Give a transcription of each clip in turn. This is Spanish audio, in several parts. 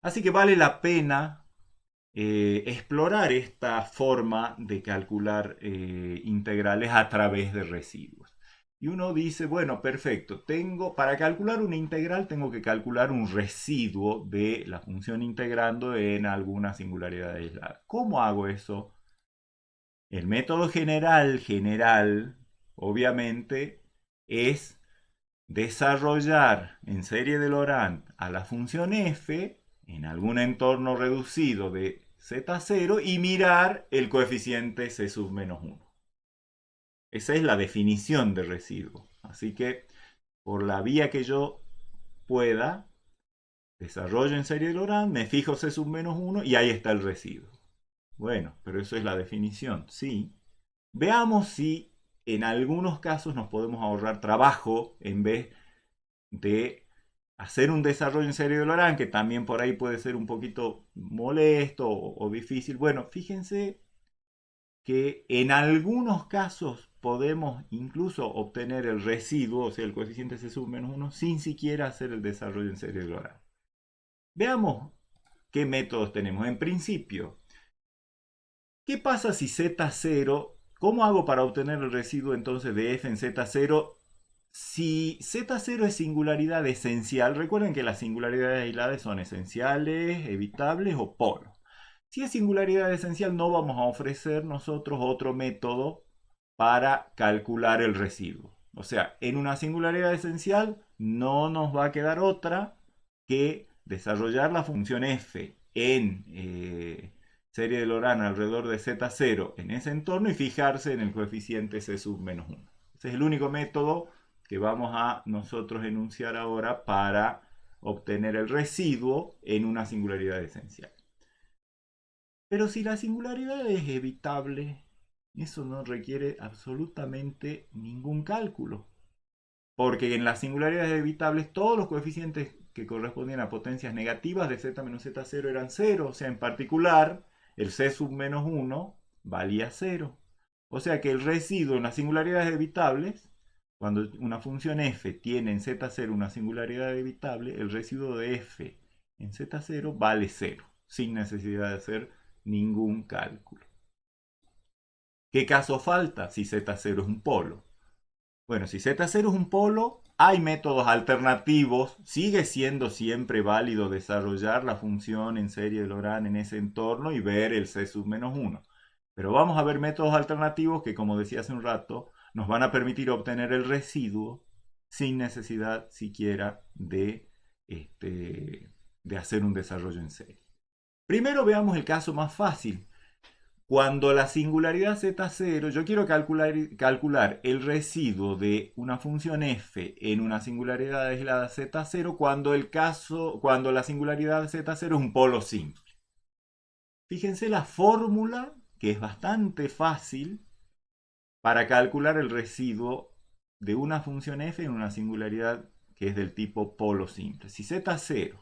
Así que vale la pena explorar esta forma de calcular integrales a través de residuos. Y uno dice, bueno, perfecto, para calcular una integral tengo que calcular un residuo de la función integrando en alguna singularidad aislada. ¿Cómo hago eso? El método general, obviamente, es desarrollar en serie de Laurent a la función f en algún entorno reducido de z0 y mirar el coeficiente c sub menos 1. Esa es la definición de residuo. Así que por la vía que yo pueda, desarrollo en serie de Laurent, me fijo c sub menos 1 y ahí está el residuo. Bueno, pero eso es la definición, sí. Veamos si en algunos casos nos podemos ahorrar trabajo en vez de hacer un desarrollo en serie de Laurent, que también por ahí puede ser un poquito molesto o difícil. Bueno, fíjense que en algunos casos podemos incluso obtener el residuo, o sea, el coeficiente C sub menos 1, sin siquiera hacer el desarrollo en serie de Laurent. Veamos qué métodos tenemos. En principio, ¿qué pasa si Z0? ¿Cómo hago para obtener el residuo entonces de f en Z0? Si Z0 es singularidad esencial, recuerden que las singularidades aisladas son esenciales, evitables o polos. Si es singularidad esencial, no vamos a ofrecer nosotros otro método para calcular el residuo. O sea, en una singularidad esencial no nos va a quedar otra que desarrollar la función f en serie de Laurent alrededor de z0 en ese entorno y fijarse en el coeficiente c sub menos 1. Ese es el único método que vamos a nosotros enunciar ahora para obtener el residuo en una singularidad esencial. Pero si la singularidad es evitable, eso no requiere absolutamente ningún cálculo. Porque en las singularidades evitables todos los coeficientes que correspondían a potencias negativas de z menos z0 eran 0. O sea, en particular, el c sub menos 1 valía 0. O sea que el residuo en las singularidades evitables, cuando una función f tiene en z0 una singularidad evitable, el residuo de f en z0 vale 0, sin necesidad de hacer ningún cálculo. ¿Qué caso falta si z0 es un polo? Bueno, si Z0 es un polo, hay métodos alternativos. Sigue siendo siempre válido desarrollar la función en serie de Laurent en ese entorno y ver el C sub menos 1. Pero vamos a ver métodos alternativos que, como decía hace un rato, nos van a permitir obtener el residuo sin necesidad siquiera de hacer un desarrollo en serie. Primero veamos el caso más fácil. Cuando la singularidad z0, yo quiero calcular el residuo de una función f en una singularidad aislada z0 cuando la singularidad z0 es un polo simple. Fíjense la fórmula, que es bastante fácil, para calcular el residuo de una función f en una singularidad que es del tipo polo simple. Si z0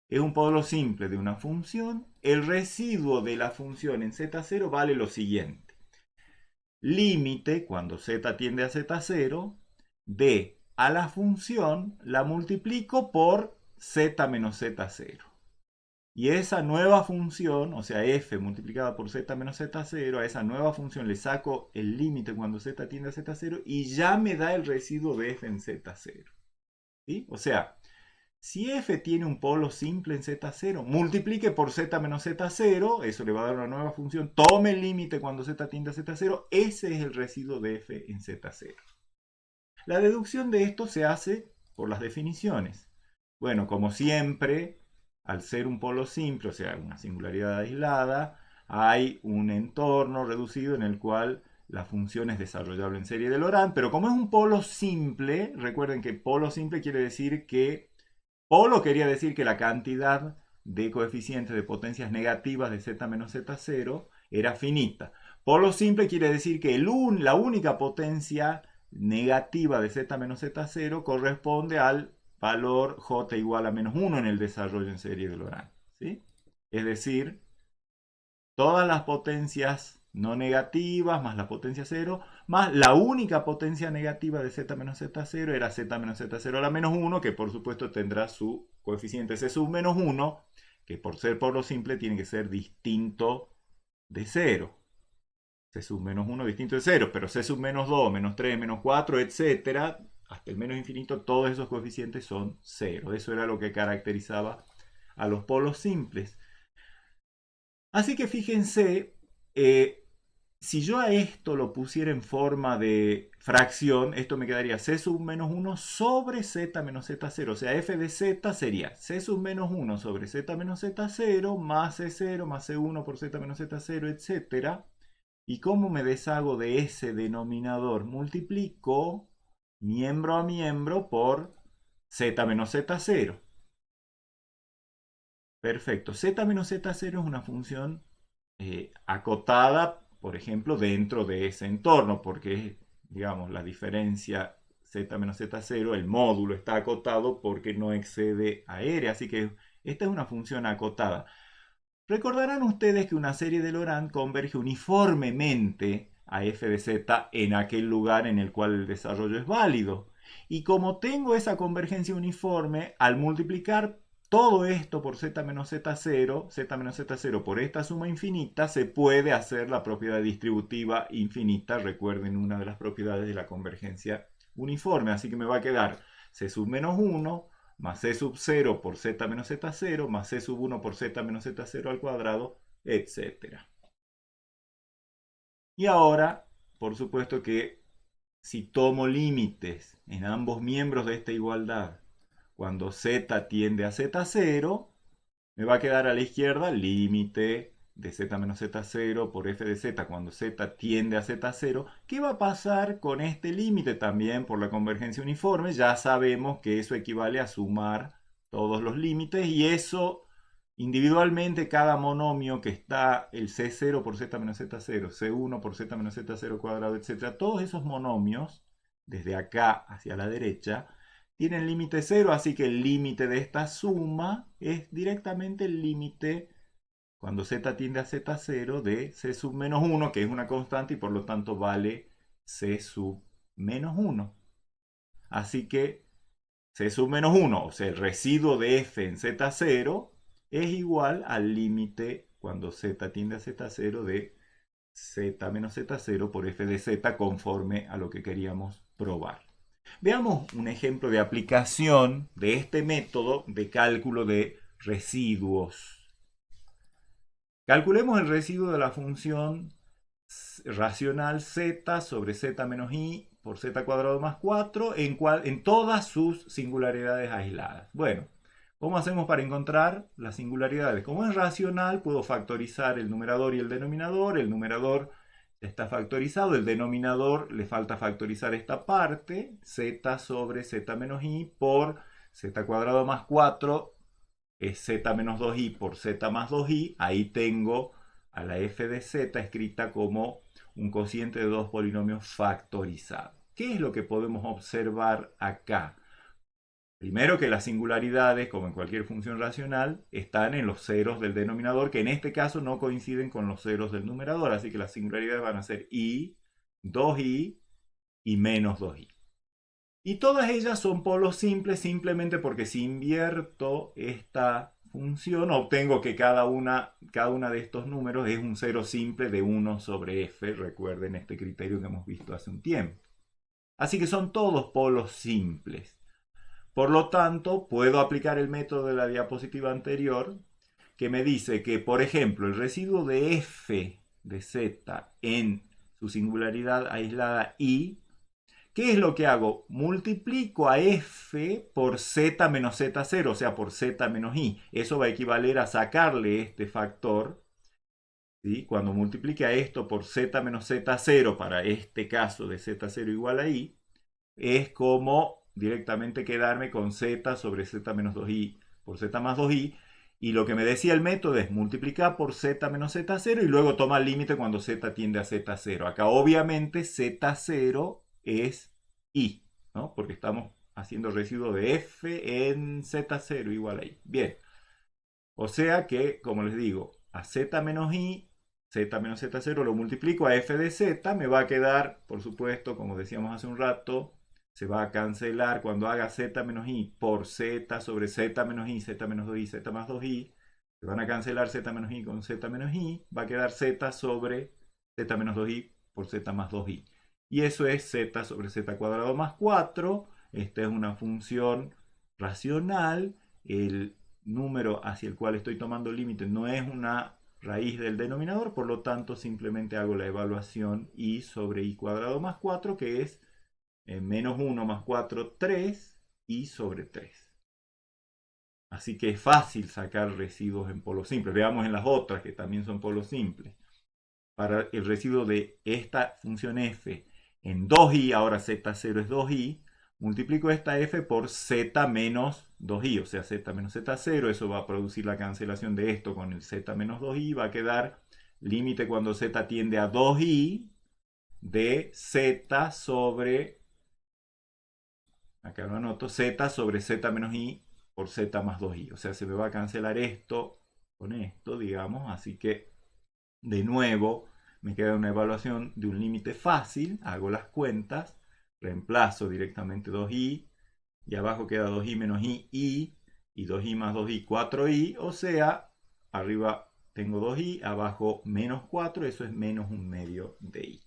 es un polo simple de una función, el residuo de la función en z0 vale lo siguiente. Límite, cuando z tiende a z0, de a la función la multiplico por z menos z0. Y esa nueva función, o sea, f multiplicada por z menos z0, a esa nueva función le saco el límite cuando z tiende a z0 y ya me da el residuo de f en z0. ¿Sí? O sea, si f tiene un polo simple en z0, multiplique por z menos z0, eso le va a dar una nueva función, tome el límite cuando z tiende a z0, ese es el residuo de f en z0. La deducción de esto se hace por las definiciones. Bueno, como siempre, al ser un polo simple, o sea, una singularidad aislada, hay un entorno reducido en el cual la función es desarrollable en serie de Laurent, pero como es un polo simple, recuerden que polo simple quiere decir que polo quería decir que la cantidad de coeficientes de potencias negativas de z menos z0 era finita. Polo simple quiere decir que la única potencia negativa de z menos z0 corresponde al valor j igual a menos 1 en el desarrollo en serie de Laurent. ¿Sí? Es decir, todas las potencias no negativas más la potencia 0 más la única potencia negativa de z menos z0 era z menos z0 a la menos 1, que por supuesto tendrá su coeficiente c sub menos 1, que por ser polo simple tiene que ser distinto de cero. C sub menos 1 distinto de 0, pero C sub menos 2, menos 3, menos 4, etcétera, hasta el menos infinito, todos esos coeficientes son 0. Eso era lo que caracterizaba a los polos simples. Así que fíjense, si yo a esto lo pusiera en forma de fracción, esto me quedaría C sub menos 1 sobre Z menos Z0. O sea, f de Z sería C sub menos 1 sobre Z menos Z0 más C0 más C1 por Z menos Z0, etcétera. ¿Y cómo me deshago de ese denominador? Multiplico miembro a miembro por Z menos Z0. Perfecto. Z menos Z0 es una función acotada, por ejemplo, dentro de ese entorno, porque es, digamos, la diferencia Z menos Z0, el módulo está acotado porque no excede a R, así que esta es una función acotada. Recordarán ustedes que una serie de Laurent converge uniformemente a f de z en aquel lugar en el cual el desarrollo es válido. Y como tengo esa convergencia uniforme, al multiplicar todo esto por z menos z0 por esta suma infinita, se puede hacer la propiedad distributiva infinita. Recuerden una de las propiedades de la convergencia uniforme. Así que me va a quedar c sub menos 1 más c sub 0 por z menos z0 más c sub 1 por z menos z0 al cuadrado, etc. Y ahora, por supuesto que si tomo límites en ambos miembros de esta igualdad, cuando z tiende a z0, me va a quedar a la izquierda límite de z menos z0 por f de z cuando z tiende a z0. ¿Qué va a pasar con este límite también por la convergencia uniforme? Ya sabemos que eso equivale a sumar todos los límites y eso individualmente cada monomio que está el c0 por z menos z0, c1 por z menos z0 cuadrado, etc. Todos esos monomios, desde acá hacia la derecha, tienen límite 0, así que el límite de esta suma es directamente el límite cuando z tiende a z0 de c sub menos 1, que es una constante y por lo tanto vale c sub menos 1. Así que c sub menos 1, o sea, el residuo de f en z0, es igual al límite cuando z tiende a z0 de z menos z0 por f de z conforme a lo que queríamos probar. Veamos un ejemplo de aplicación de este método de cálculo de residuos. Calculemos el residuo de la función racional z sobre z menos i por z cuadrado más 4 en todas sus singularidades aisladas. Bueno, ¿cómo hacemos para encontrar las singularidades? Como es racional, puedo factorizar el numerador y el denominador. El numerador está factorizado, el denominador le falta factorizar esta parte, z sobre z menos i por z cuadrado más 4 es z menos 2i por z más 2i. Ahí tengo a la f de z escrita como un cociente de dos polinomios factorizado. ¿Qué es lo que podemos observar acá? Primero que las singularidades, como en cualquier función racional, están en los ceros del denominador, que en este caso no coinciden con los ceros del numerador, así que las singularidades van a ser i, 2i y menos 2i. Y todas ellas son polos simples simplemente porque si invierto esta función obtengo que cada una de estos números es un cero simple de 1 sobre f. Recuerden este criterio que hemos visto hace un tiempo. Así que son todos polos simples. Por lo tanto, puedo aplicar el método de la diapositiva anterior que me dice que, por ejemplo, el residuo de f de z en su singularidad aislada i, ¿qué es lo que hago? Multiplico a f por z menos z0, o sea, por z menos i. Eso va a equivaler a sacarle este factor. ¿Sí? Cuando multiplique a esto por z menos z0, para este caso de z0 igual a i, es como directamente quedarme con z sobre z menos 2i por z más 2i. Y lo que me decía el método es multiplicar por z menos z0 y luego toma el límite cuando z tiende a z0. Acá obviamente z0 es i, ¿no? Porque estamos haciendo residuo de f en z0 igual a i. Bien, o sea que, como les digo, a z menos i, z menos z0 lo multiplico a f de z, me va a quedar, por supuesto, como decíamos hace un rato, se va a cancelar cuando haga z menos i por z sobre z menos i, z menos 2i, z más 2i. Se van a cancelar z menos i con z menos i. Va a quedar z sobre z menos 2i por z más 2i. Y eso es z sobre z cuadrado más 4. Esta es una función racional. El número hacia el cual estoy tomando límite no es una raíz del denominador, por lo tanto simplemente hago la evaluación i sobre i cuadrado más 4, que es menos 1 más 4, 3, i sobre 3. Así que es fácil sacar residuos en polos simples. Veamos en las otras que también son polos simples. Para el residuo de esta función f en 2i, ahora z0 es 2i, multiplico esta f por z menos 2i, o sea, z menos z0, eso va a producir la cancelación de esto con el z menos 2i, va a quedar límite cuando z tiende a 2i de z sobre, acá lo anoto, z sobre z menos i por z más 2i, o sea, se me va a cancelar esto con esto, digamos, así que de nuevo me queda una evaluación de un límite fácil, hago las cuentas, reemplazo directamente 2i, y abajo queda 2i menos i, y 2i más 2i, 4i, o sea, arriba tengo 2i, abajo menos 4, eso es menos un medio de i.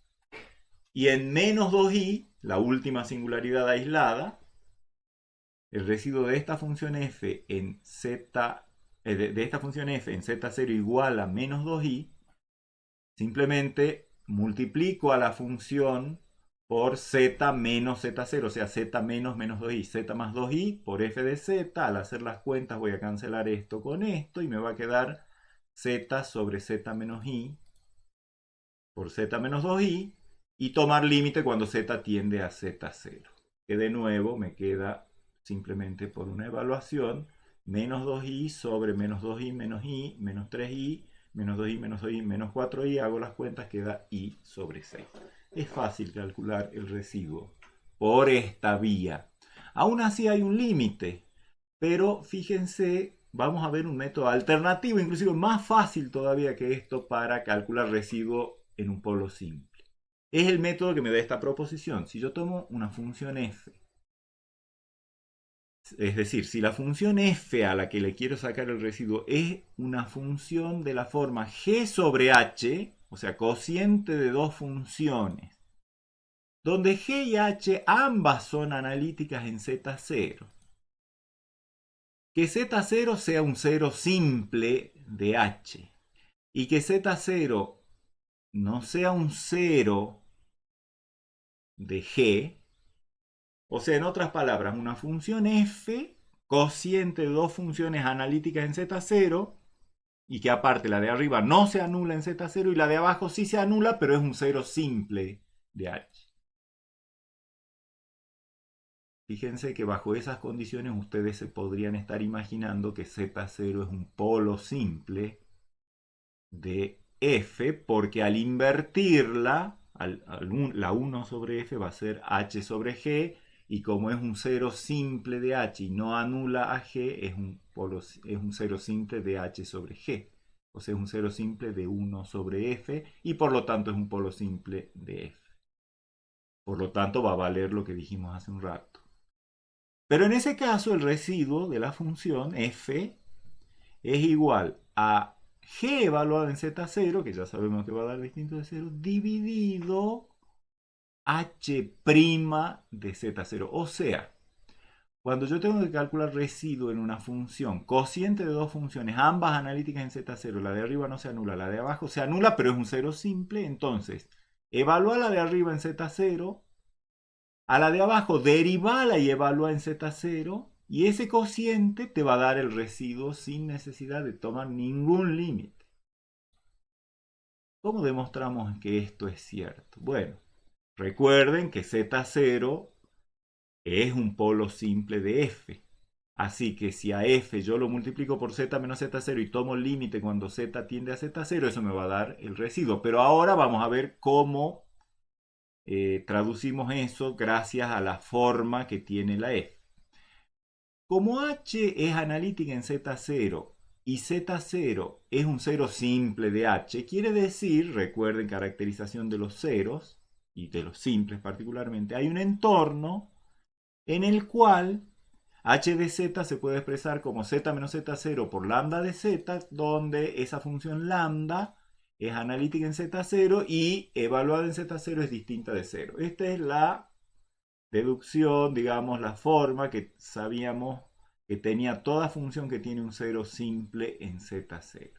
Y en menos 2i, la última singularidad aislada, el residuo de esta función f en z, de esta función f en z0 igual a menos 2i, simplemente multiplico a la función por z menos z0, o sea, z menos menos 2i, z más 2i por f de z. Al hacer las cuentas voy a cancelar esto con esto y me va a quedar z sobre z menos i por z menos 2i y tomar límite cuando z tiende a z0. Que de nuevo me queda simplemente por una evaluación menos 2i sobre menos 2i menos i menos 3i menos 2i menos 2i menos 4i, hago las cuentas, queda i sobre 6. Es fácil calcular el residuo por esta vía. Aún así hay un límite, pero fíjense, vamos a ver un método alternativo, inclusive más fácil todavía que esto para calcular residuo en un polo simple. Es el método que me da esta proposición. Si yo tomo una función f, es decir, si la función f a la que le quiero sacar el residuo es una función de la forma g sobre h, o sea, cociente de dos funciones, donde g y h ambas son analíticas en z0, que z0 sea un cero simple de h y que z0 no sea un cero de g, o sea, en otras palabras, una función f cociente de dos funciones analíticas en z0 y que aparte la de arriba no se anula en z0 y la de abajo sí se anula, pero es un cero simple de h. Fíjense que bajo esas condiciones ustedes se podrían estar imaginando que z0 es un polo simple de f, porque al invertirla, la 1 sobre f va a ser h sobre g, y como es un cero simple de h y no anula a g, es un cero simple de h sobre g. O sea, es un cero simple de 1 sobre f, y por lo tanto es un polo simple de f. Por lo tanto va a valer lo que dijimos hace un rato. Pero en ese caso el residuo de la función f es igual a g evaluado en z0, que ya sabemos que va a dar distinto de 0, dividido h' de z0. O sea, cuando yo tengo que calcular residuo en una función, cociente de dos funciones, ambas analíticas en z0, la de arriba no se anula, la de abajo se anula, pero es un cero simple, entonces, evalúa la de arriba en z0, a la de abajo derivala y evalúa en z0, y ese cociente te va a dar el residuo sin necesidad de tomar ningún límite. ¿Cómo demostramos que esto es cierto? Bueno, recuerden que z0 es un polo simple de f. Así que si a f yo lo multiplico por z menos z0 y tomo el límite cuando z tiende a z0, eso me va a dar el residuo. Pero ahora vamos a ver cómo traducimos eso gracias a la forma que tiene la f. Como h es analítica en z0 y z0 es un cero simple de h, quiere decir, recuerden caracterización de los ceros y de los simples particularmente, hay un entorno en el cual h de z se puede expresar como z menos z0 por lambda de z, donde esa función lambda es analítica en z0 y evaluada en z0 es distinta de 0. Esta es la deducción, digamos, la forma que sabíamos que tenía toda función que tiene un cero simple en z0.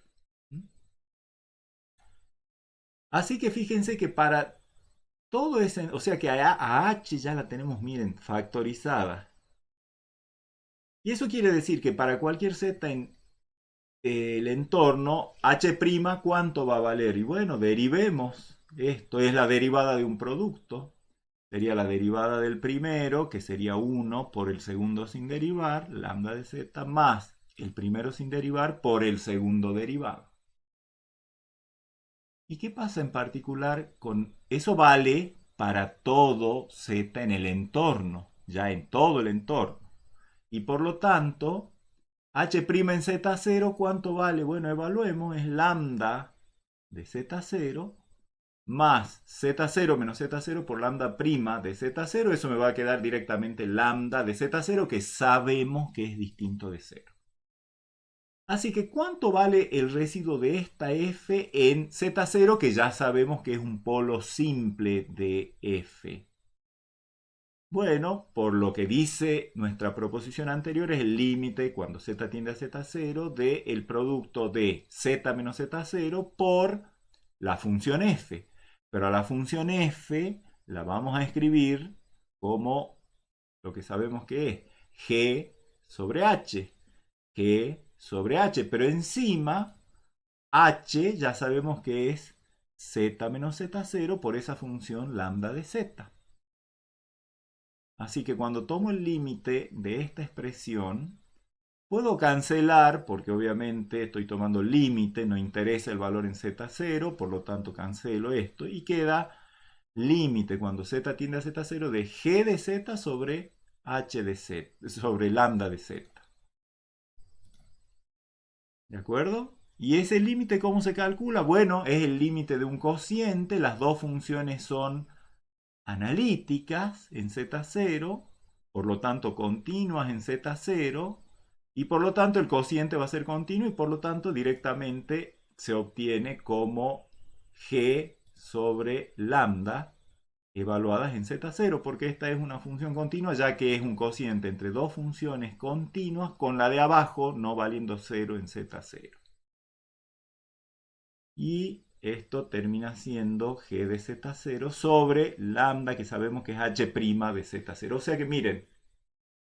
Así que fíjense que para todo ese, o sea que a h ya la tenemos, miren, factorizada. Y eso quiere decir que para cualquier z en el entorno, h', ¿cuánto va a valer? Y bueno, derivemos. Esto es la derivada de un producto. Sería la derivada del primero, que sería 1 por el segundo sin derivar, lambda de z, más el primero sin derivar por el segundo derivado. ¿Y qué pasa en particular con eso? Vale para todo z en el entorno, ya en todo el entorno. Y por lo tanto, h' en z0, ¿cuánto vale? Bueno, evaluemos, es lambda de z0 más z0 menos z0 por lambda prima de z0. Eso me va a quedar directamente lambda de z0, que sabemos que es distinto de 0. Así que, ¿cuánto vale el residuo de esta f en z0, que ya sabemos que es un polo simple de f? Bueno, por lo que dice nuestra proposición anterior, es el límite cuando z tiende a z0 del producto de z menos z0 por la función f. Pero a la función f la vamos a escribir como lo que sabemos que es g sobre h. G sobre h, pero encima h ya sabemos que es z menos z0 por esa función lambda de z. Así que cuando tomo el límite de esta expresión, puedo cancelar, porque obviamente estoy tomando límite, no interesa el valor en z0, por lo tanto cancelo esto, y queda límite cuando z tiende a z0 de g de z sobre h de z, sobre lambda de z. ¿De acuerdo? ¿Y ese límite cómo se calcula? Bueno, es el límite de un cociente, las dos funciones son analíticas en z0, por lo tanto continuas en z0, y por lo tanto el cociente va a ser continuo y por lo tanto directamente se obtiene como g sobre lambda evaluadas en z0, porque esta es una función continua ya que es un cociente entre dos funciones continuas con la de abajo no valiendo 0 en z0. Y esto termina siendo g de z0 sobre lambda, que sabemos que es h' de z0. O sea que miren,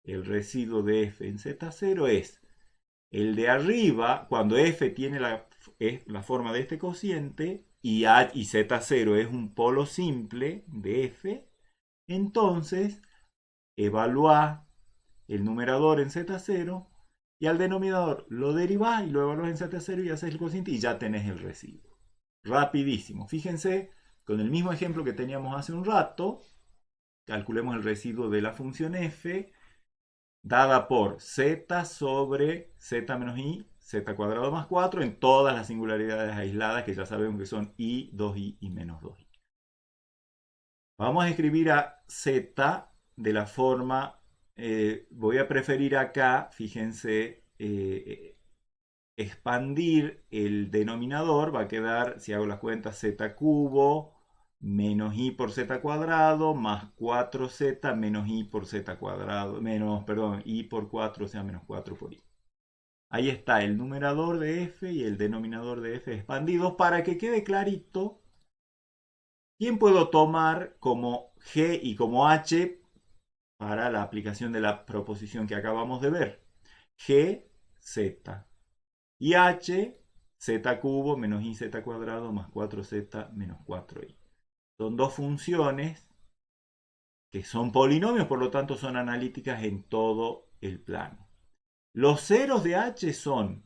el residuo de f en z0 es el de arriba, cuando f tiene la forma de este cociente y z0 es un polo simple de f, entonces evalúa el numerador en z0 y al denominador lo derivás y lo evalúas en z0 y haces el cociente y ya tenés el residuo. Rapidísimo. Fíjense, con el mismo ejemplo que teníamos hace un rato, calculemos el residuo de la función f dada por z sobre z menos i, z cuadrado más 4 en todas las singularidades aisladas que ya sabemos que son i, 2i y menos 2i. Vamos a escribir a z de la forma, voy a preferir acá, fíjense, expandir el denominador, va a quedar, si hago las cuentas, z cubo menos i por z cuadrado más 4z menos i por z cuadrado, menos, perdón, i por 4, o sea, menos 4 por i. Ahí está el numerador de f y el denominador de f expandidos. Para que quede clarito, ¿quién puedo tomar como g y como h para la aplicación de la proposición que acabamos de ver? G, z. Y h, z cubo menos i z cuadrado más 4z menos 4i. Son dos funciones que son polinomios, por lo tanto son analíticas en todo el plano. Los ceros de h son,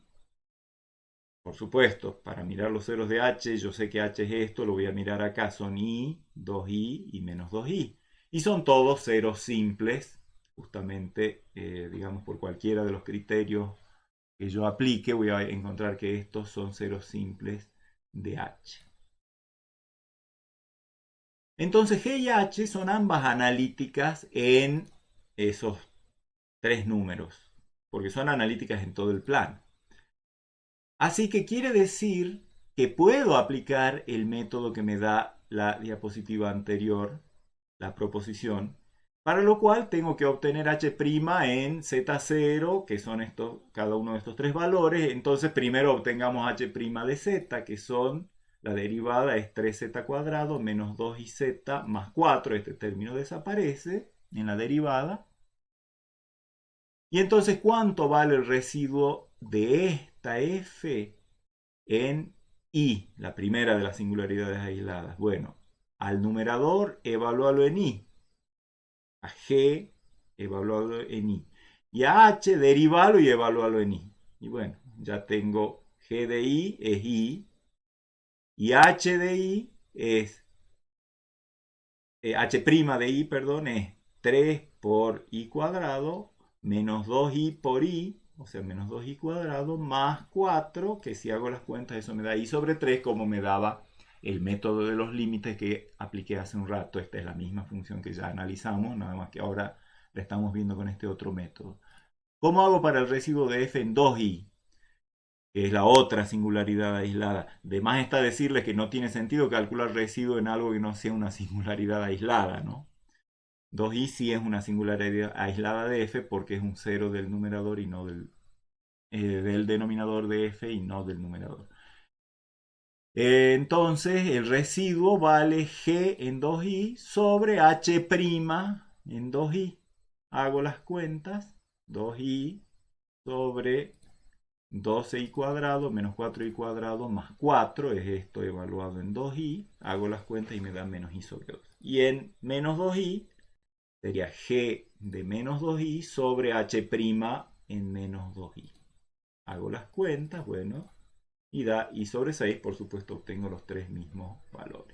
por supuesto, para mirar los ceros de h, yo sé que h es esto, lo voy a mirar acá, son i, 2i y menos 2i. Y son todos ceros simples, justamente, digamos, por cualquiera de los criterios que yo aplique, voy a encontrar que estos son ceros simples de h. Entonces G y H son ambas analíticas en esos tres números, porque son analíticas en todo el plano. Así que quiere decir que puedo aplicar el método que me da la diapositiva anterior, la proposición, para lo cual tengo que obtener h' en z0, que son cada uno de estos tres valores. Entonces primero obtengamos h' de z, que son, la derivada es 3z cuadrado menos 2iz más 4, este término desaparece en la derivada. Y entonces, ¿cuánto vale el residuo de esta f en i, la primera de las singularidades aisladas? Bueno, al numerador evalúalo en i, a g evalúalo en i, y a h derivalo y evalúalo en i. Y bueno, ya tengo g de i es i, y h de i es, h' de i, perdón, es 3 por i cuadrado menos 2i por i, o sea, menos 2i cuadrado, más 4, que si hago las cuentas eso me da i sobre 3, como me daba el método de los límites que apliqué hace un rato. Esta es la misma función que ya analizamos, nada más que ahora la estamos viendo con este otro método. ¿Cómo hago para el residuo de f en 2i? Que es la otra singularidad aislada. De más está decirles que no tiene sentido calcular residuo en algo que no sea una singularidad aislada, ¿no? 2i sí es una singularidad aislada de f porque es un 0 del numerador y no del denominador de f y no del numerador. Entonces el residuo vale g en 2i sobre h' en 2i. Hago las cuentas. 2i sobre 12i cuadrado menos 4i cuadrado más 4 es esto evaluado en 2i. Hago las cuentas y me da menos i sobre 2. Y en menos 2i sería g de menos 2i sobre h' en menos 2i. Hago las cuentas, bueno, y da i sobre 6, por supuesto obtengo los tres mismos valores.